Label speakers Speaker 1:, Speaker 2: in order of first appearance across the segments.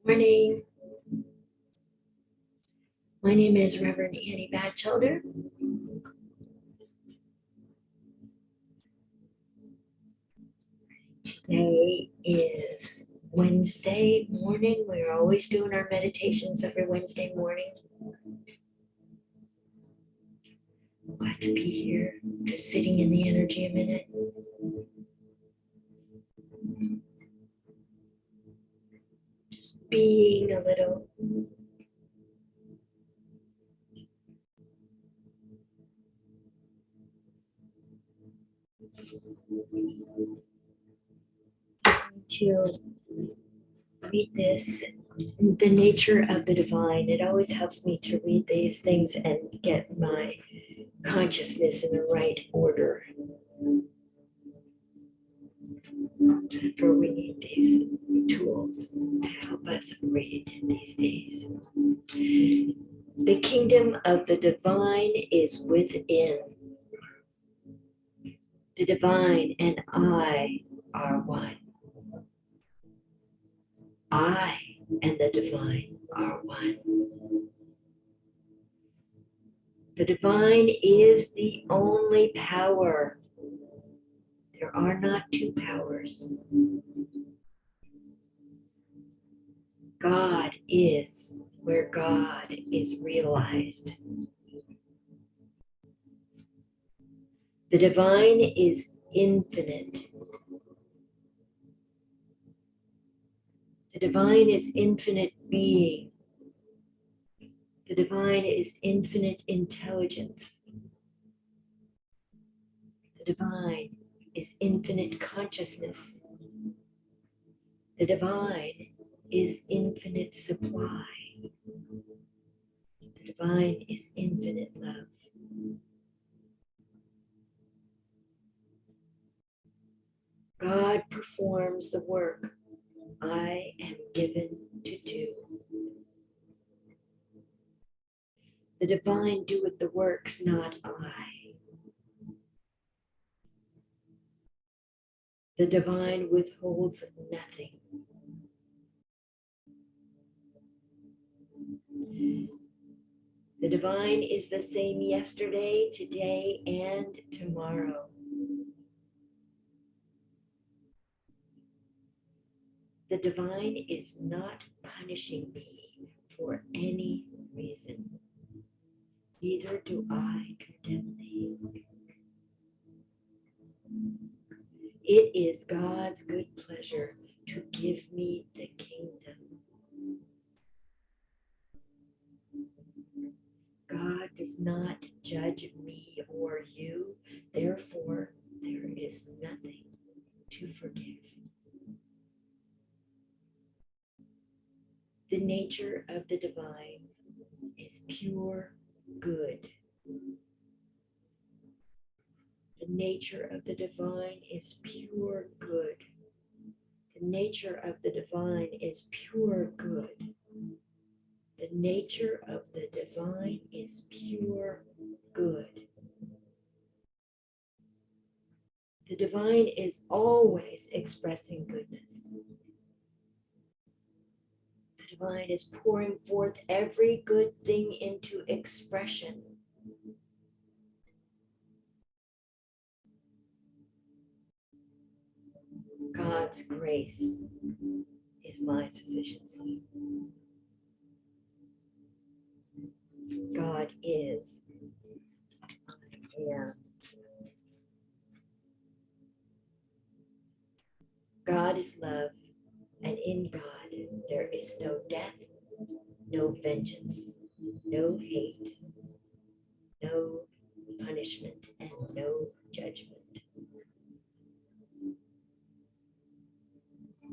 Speaker 1: Morning. My name is Reverend Annie Batchelder. Today is Wednesday morning. We're always doing our meditations every Wednesday morning. I'm glad to be here, just sitting in the energy a minute. Just being a little. To read this, the nature of the divine. It always helps me to read these things and get my consciousness in the right order. For we need these tools to help us read these days. The kingdom of the divine is within. The divine and I are one. I and the divine are one. The divine is the only power. There are not two powers. God is where God is realized. The divine is infinite. The divine is infinite being. The divine is infinite intelligence. The divine is infinite consciousness. The divine is infinite supply. The divine is infinite love. God performs the work I am given to do. The divine doeth the works, not I. The divine withholds nothing. The divine is the same yesterday, today, and tomorrow. The divine is not punishing me for any reason. Neither do I condemn thee. It is God's good pleasure to give me the kingdom. God does not judge me or you, therefore there is nothing to forgive. The nature of the divine is pure good. The nature of the divine is pure good. The nature of the divine is pure good. The nature of the divine is pure good. The divine is always expressing goodness. The divine is pouring forth every good thing into expression. God's grace is my sufficiency. God is. Yeah. God is love, and in God there is no death, no vengeance, no hate, no punishment, and no judgment.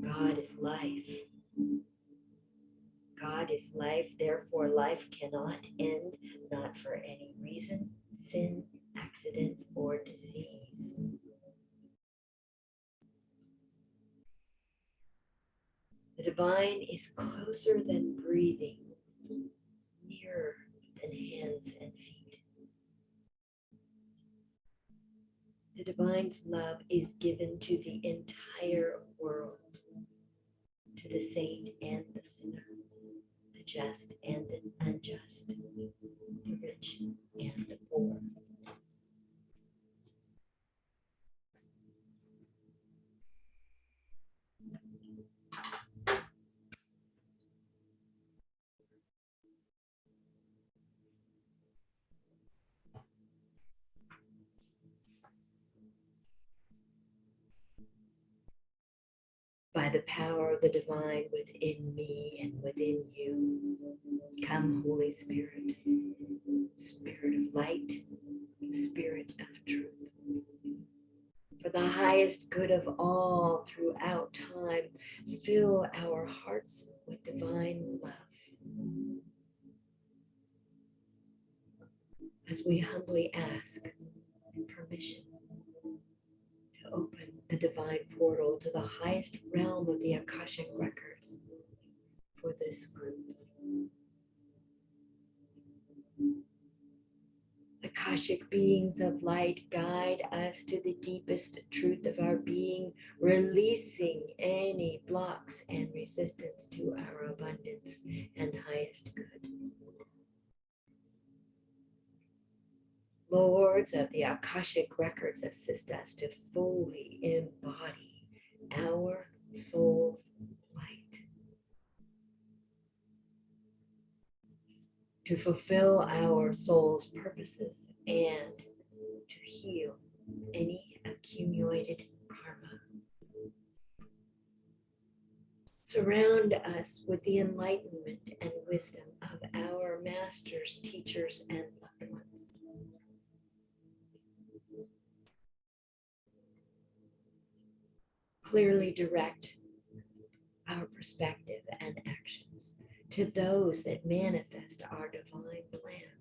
Speaker 1: God is life. God is life, therefore life cannot end, not for any reason, sin, accident, or disease. The divine is closer than breathing, nearer than hands and feet. The divine's love is given to the entire world, to the saint and the sinner, the just and the unjust, the rich and the poor. By the power of the divine within me and within you, come, Holy Spirit, Spirit of light, Spirit of truth. For the highest good of all throughout time, fill our hearts with divine love. As we humbly ask permission to open the divine portal to the highest realm of the Akashic records for this group. Akashic beings of light, guide us to the deepest truth of our being, releasing any blocks and resistance to our abundance and highest good. Lords of the Akashic records, assist us to fully embody our soul's light, to fulfill our soul's purposes, and to heal any accumulated karma. Surround us with the enlightenment and wisdom of our masters, teachers, and loved ones. Clearly direct our perspective and actions to those that manifest our divine plan.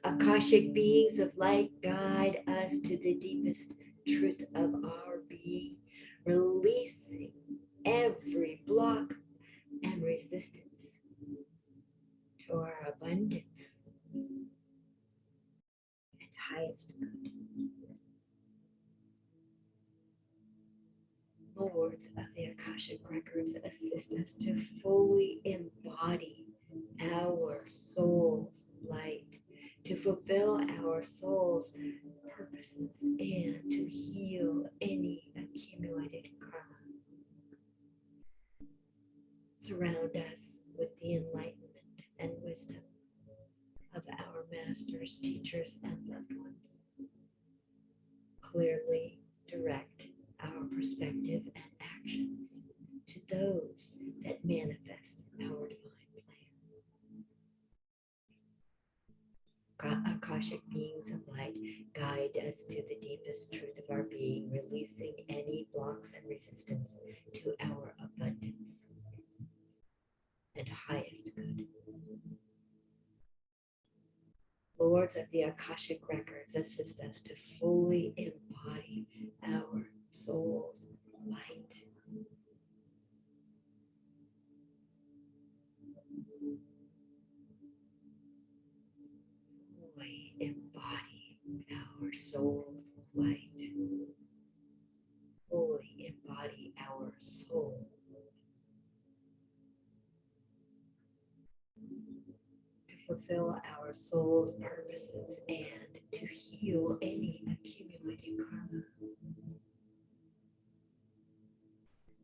Speaker 1: Akashic beings of light, guide us to the deepest truth of our being, releasing every block and resistance to our abundance and highest good. Lords of the Akashic records, assist us to fully embody our soul's light, to fulfill our soul's purposes, and to heal any accumulated karma. Surround us with the enlightenment and wisdom of our masters, teachers, and loved ones. Clearly direct our perspective and actions to those that manifest our divine plan. Akashic beings of light, guide us to the deepest truth of our being, releasing any blocks and resistance to our abundance and highest good. Lords of the Akashic records, assist us to fully embody our soul's light. Fully embody our soul's light. Fully embody our soul. To fulfill our soul's purposes and to heal any accumulated karma.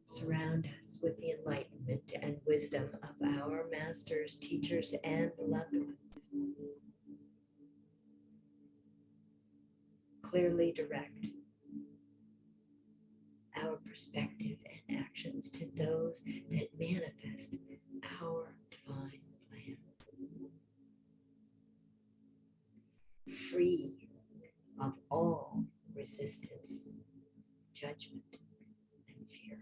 Speaker 1: Surround us with the enlightenment and wisdom of our masters, teachers, and loved ones. Clearly direct our perspective and actions to those that manifest our divine plan. Free of all resistance, judgment, and fear.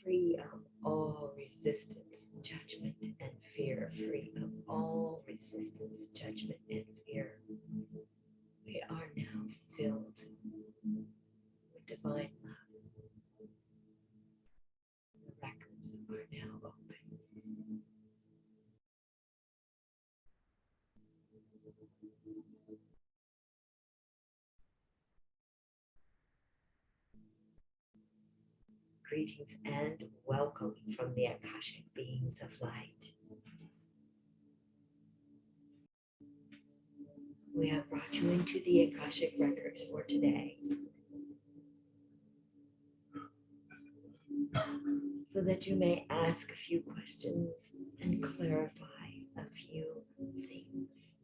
Speaker 1: Free of all resistance, judgment, and fear. Free of all resistance, judgment, and fear. We are now filled with divine love. The records are now open. Greetings and welcome from the Akashic beings of light. We have brought you into the Akashic records for today so that you may ask a few questions and clarify a few things,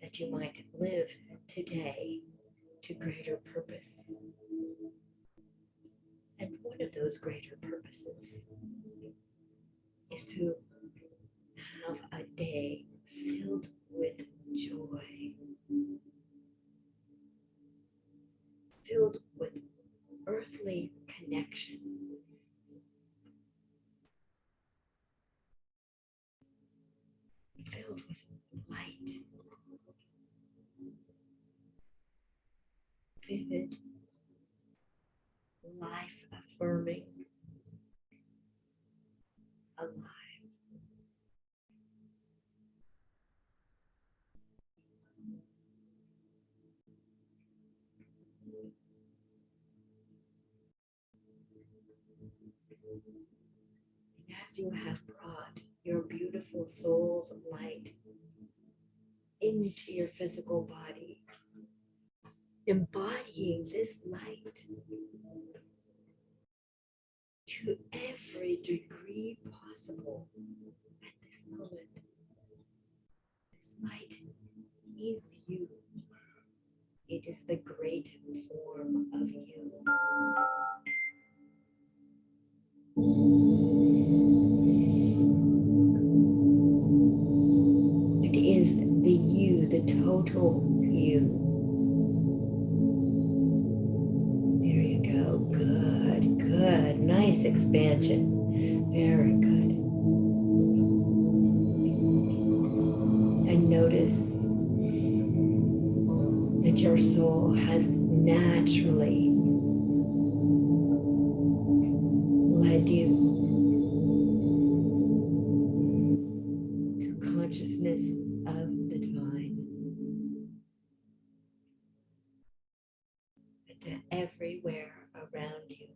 Speaker 1: that you might live today to greater purpose. And one of those greater purposes is to have a day filled with joy, filled with earthly connection, filled with light, vivid, life affirming, alive. And as you have brought your beautiful soul's light into your physical body, embodying this light to every degree possible at this moment, this light is you. It is the great form of you. It is the you, the total you. There you go. Good, good. Nice expansion. Very good. And notice that your soul has naturally led you to consciousness of the divine, but that everywhere around you,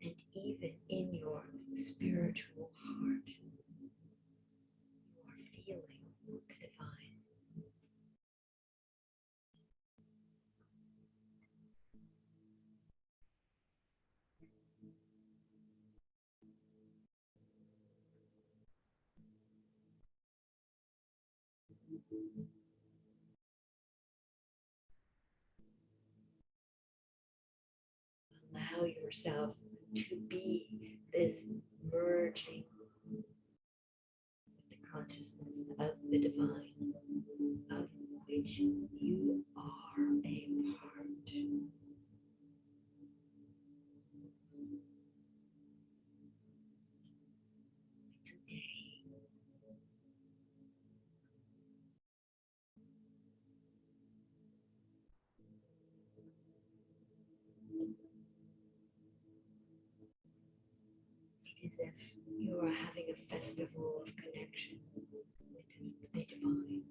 Speaker 1: and even in your spiritual heart, you are feeling the divine. Allow yourself to be this merging with the consciousness of the divine, of which you are a part. Today, it is as if you are having a festival of connection with the divine.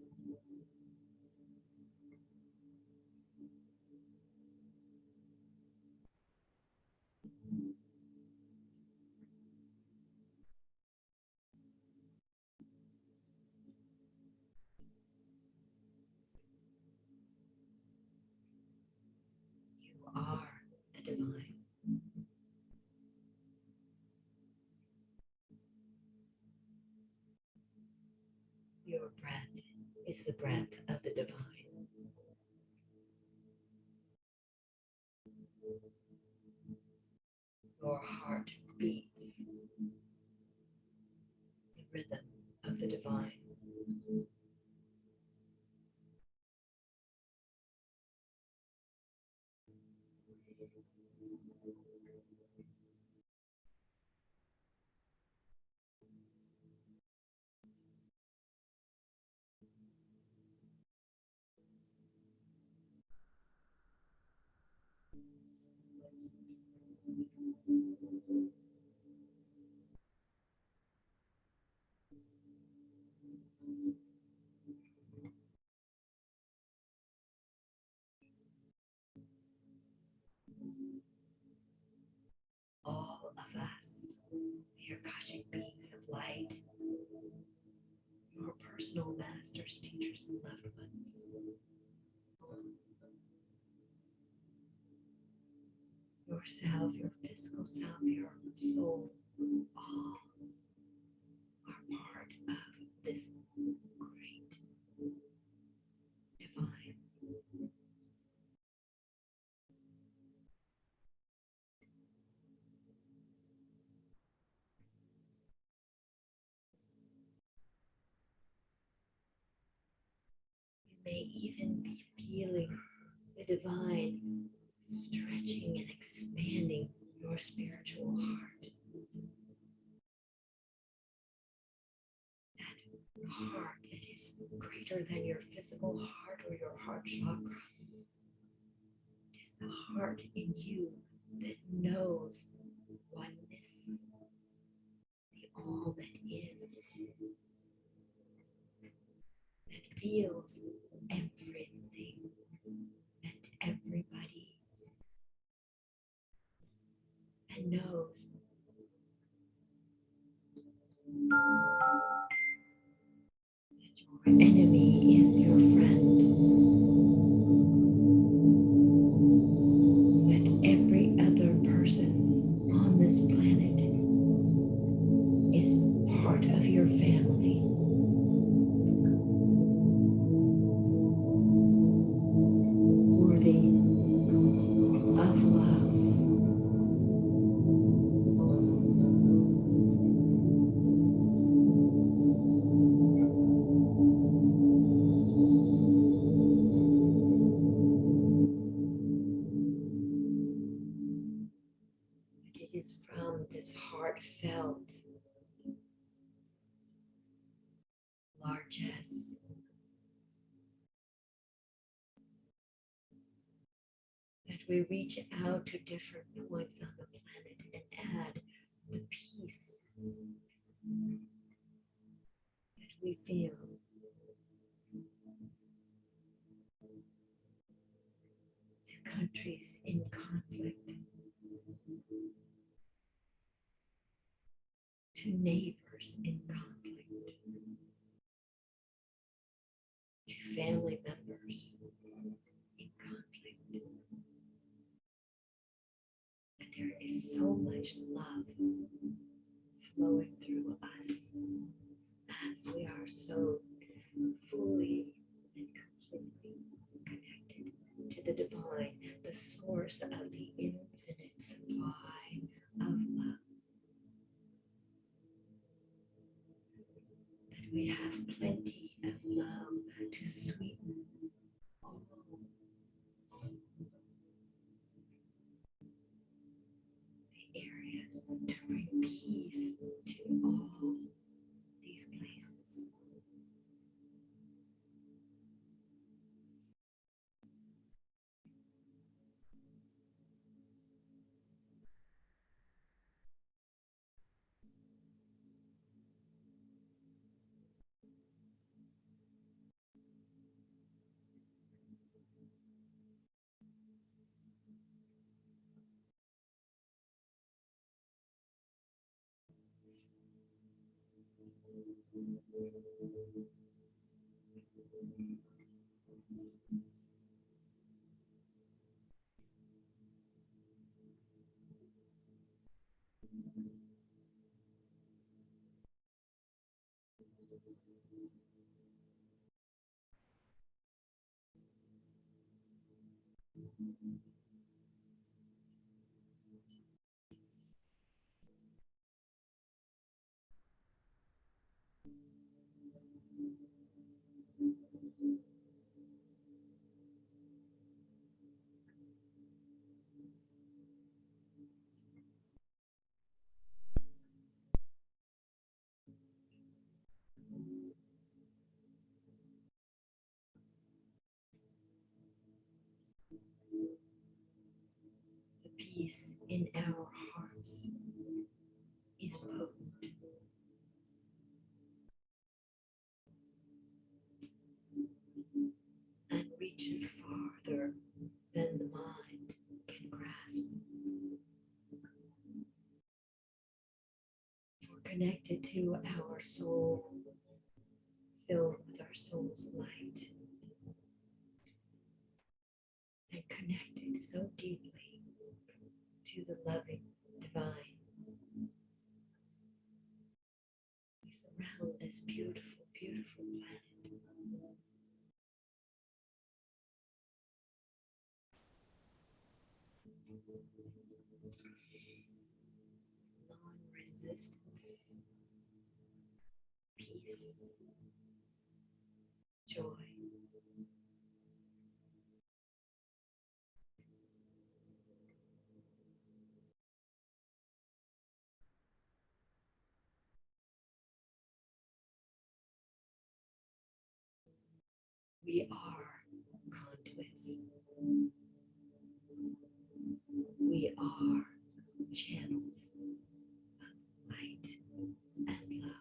Speaker 1: You are the divine. Your breath is the breath of the divine. Your heart beats the rhythm of the divine. of us, the Akashic beings of light, your personal masters, teachers, and loved ones. Yourself, your physical self, your soul, all are part of this great divine. You may even be feeling the divine stretching and expanding your spiritual heart. That heart that is greater than your physical heart or your heart chakra is the heart in you that knows oneness, the all that is, that feels everything and everybody, and knows that your enemy is your friend, that every other person on this planet is part of your family. Worthy of love. It is from this heartfelt largesse that we reach out to different points on the planet and add the peace that we feel. To countries in conflict, to neighbors in conflict, to family members in conflict. And there is so much love flowing through us as we are so fully and completely connected to the divine, the source of the infinite supply of love. That we have plenty of love to sweeten all the areas, to bring peace to all these places. The peace in our hearts is potent. And reaches farther than the mind can grasp. connected to our soul, filled with our soul's light, and connected so deeply to the loving divine. We surround this beautiful, beautiful planet. Non-resistance, peace, joy. We are conduits. We are channels of light and love.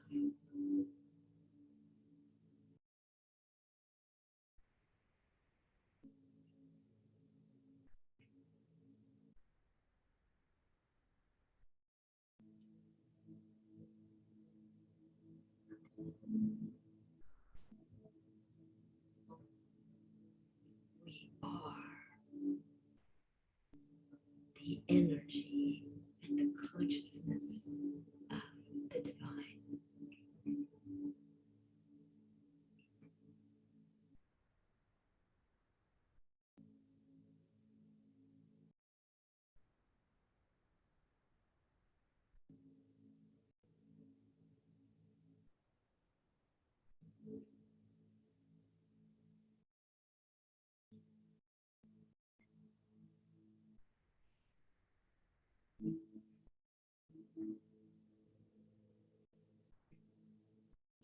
Speaker 1: We are the energy and the consciousness of the divine.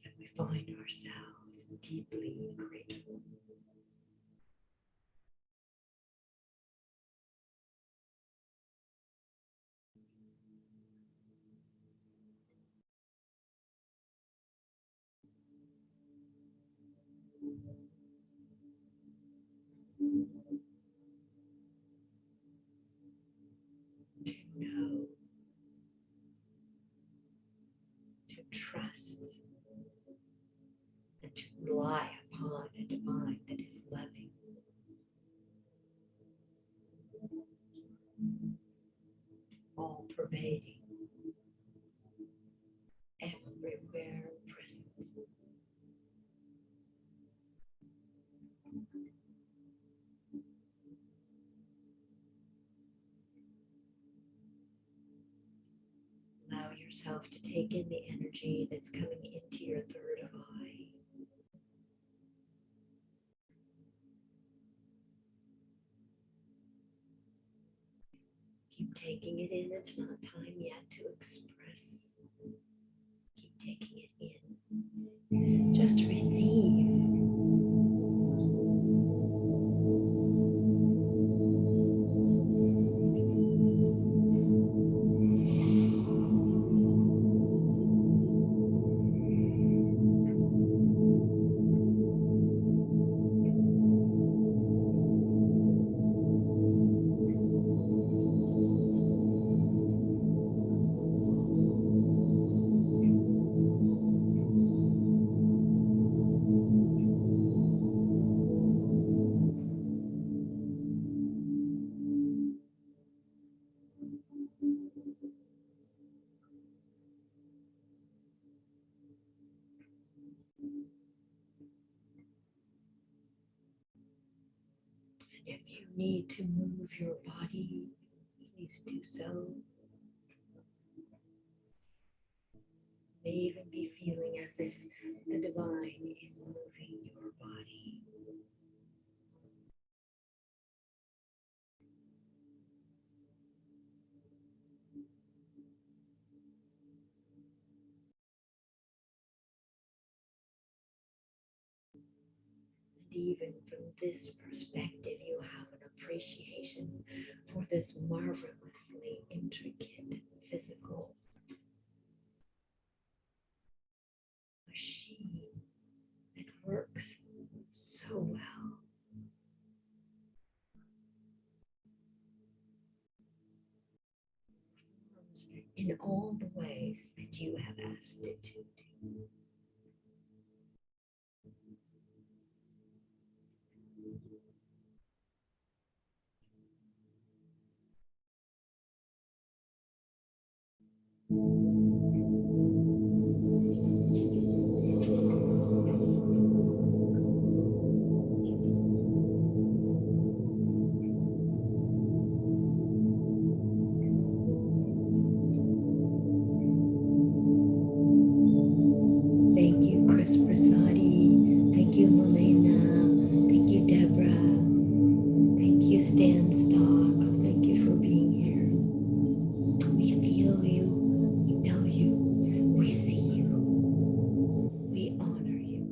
Speaker 1: And we find ourselves deeply grateful. To know, to trust, and to rely upon a divine that is loving, all pervading, everywhere present. Allow yourself to take in the energy that's coming into your third eye. Keep taking it in. It's not time yet to express. Keep taking it in. Just receive. And if you need to move your body, please do so. You may even be feeling as if the divine is moving your body. And even from this perspective, you have an appreciation for this marvelously intricate physical machine that works so well. comes in all the ways that you have asked it to. Thank you, Chris Prasadi. Thank you, Melena. Thank you, Deborah. Thank you, Stan Stock. Thank you for being here. We feel you. We know you. We see you. We honor you.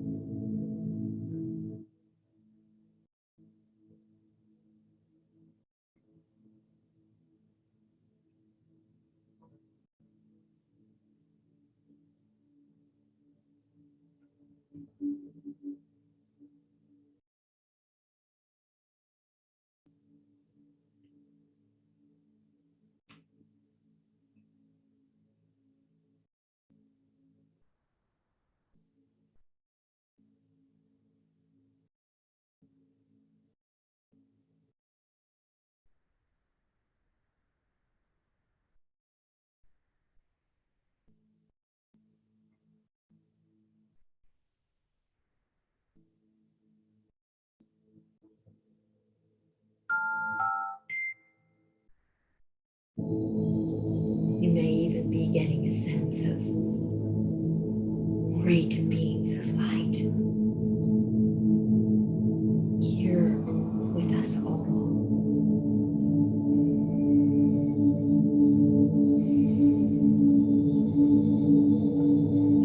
Speaker 1: You may even be getting a sense of great beings of light here with us all.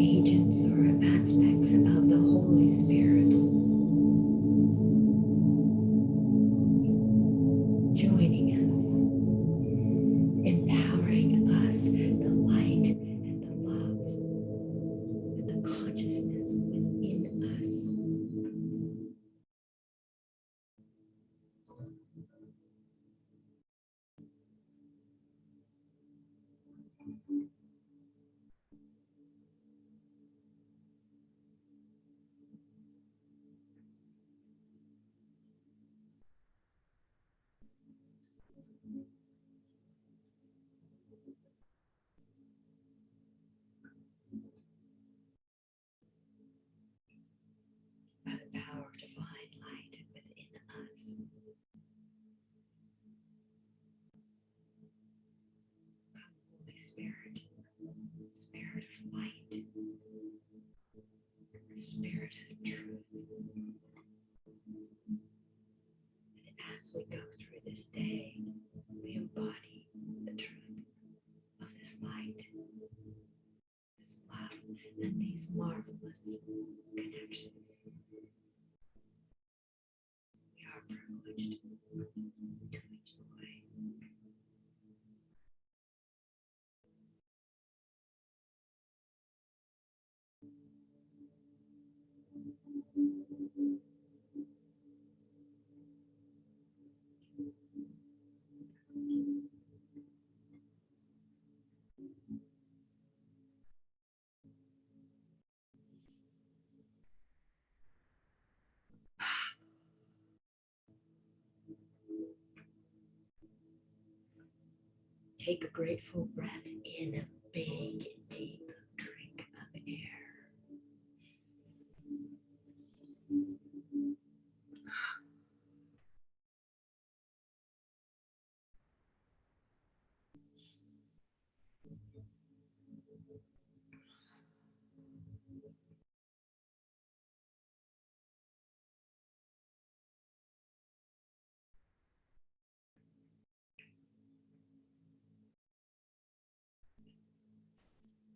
Speaker 1: Agents or aspects of the Holy Spirit joining us, empowering us, the light and the love and the consciousness within us. By the power of divine light within us. Come, Holy Spirit, Spirit of light, Spirit of truth. And as we go through this day, we embody the truth of this light, this love, and these marvelous connections. We are privileged to enjoy. Take a grateful breath in, a big, deep drink of air.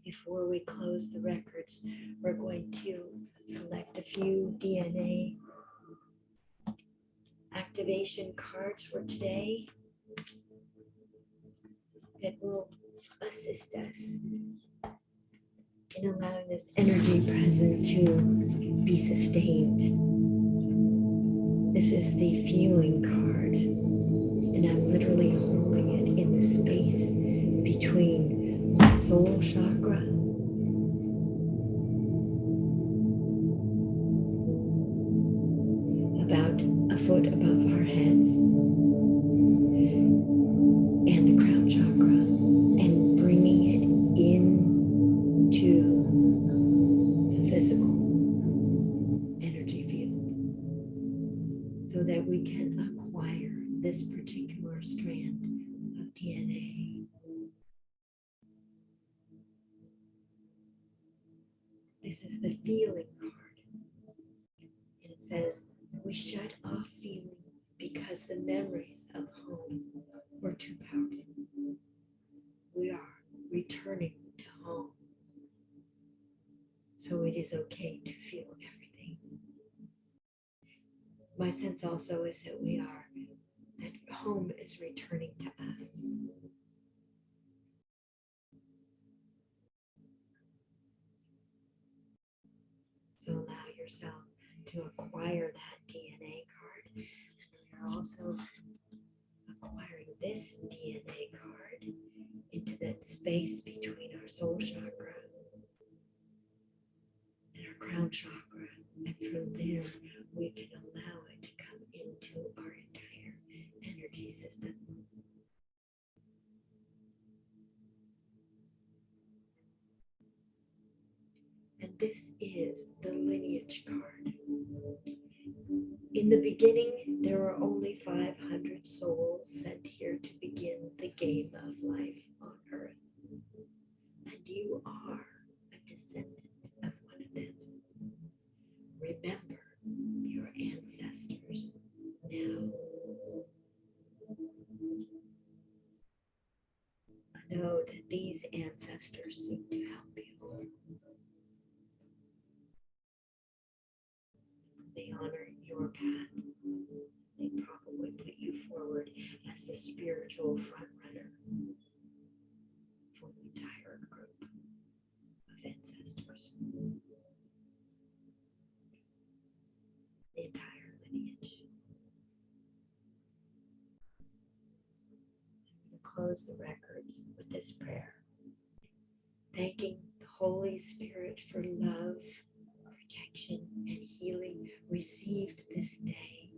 Speaker 1: Before we close the records, we're going to select a few DNA activation cards for today that will assist us in allowing this energy present to be sustained. This is the feeling card, and I'm literally holding it in the space between soul chakra, about a foot above our heads, and the crown chakra, and bringing it into the physical energy field so that we can acquire this particular strand of DNA. This is the feeling card. And it says, we shut off feeling because the memories of home were too powerful. We are returning to home. So it is okay to feel everything. My sense also is that that home is returning to us. So allow yourself to acquire that DNA card. And we are also acquiring this DNA card into that space between our soul chakra and our crown chakra. And from there, we can allow it to come into our entire energy system. And this is the lineage card. In the beginning, there were only 500 souls sent here to begin the game of life on earth. And you are a descendant of one of them. Remember your ancestors now. Know that these ancestors seek to help you. They honor your path. They probably put you forward as the spiritual front runner for the entire group of ancestors. The entire lineage. I'm going to close the records with this prayer. Thanking the Holy Spirit for love, protection, and healing received this day.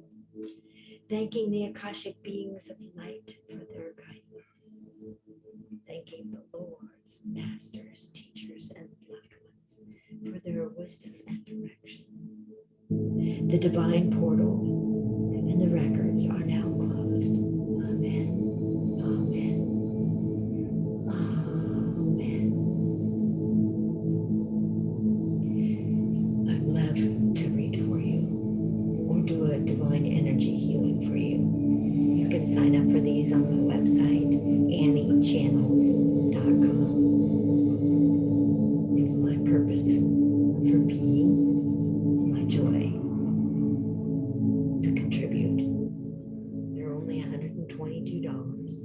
Speaker 1: Thanking the Akashic beings of light for their guidance. Thanking the Lords, Masters, Teachers, and loved ones for their wisdom and direction. The divine portal and the records are now closed. Amen. Amen. Amen. I'd love to read for you or do a divine energy healing for you. You can sign up for these on my website, anniechannels.com. It's my purpose for being, my joy to contribute. They're only $122.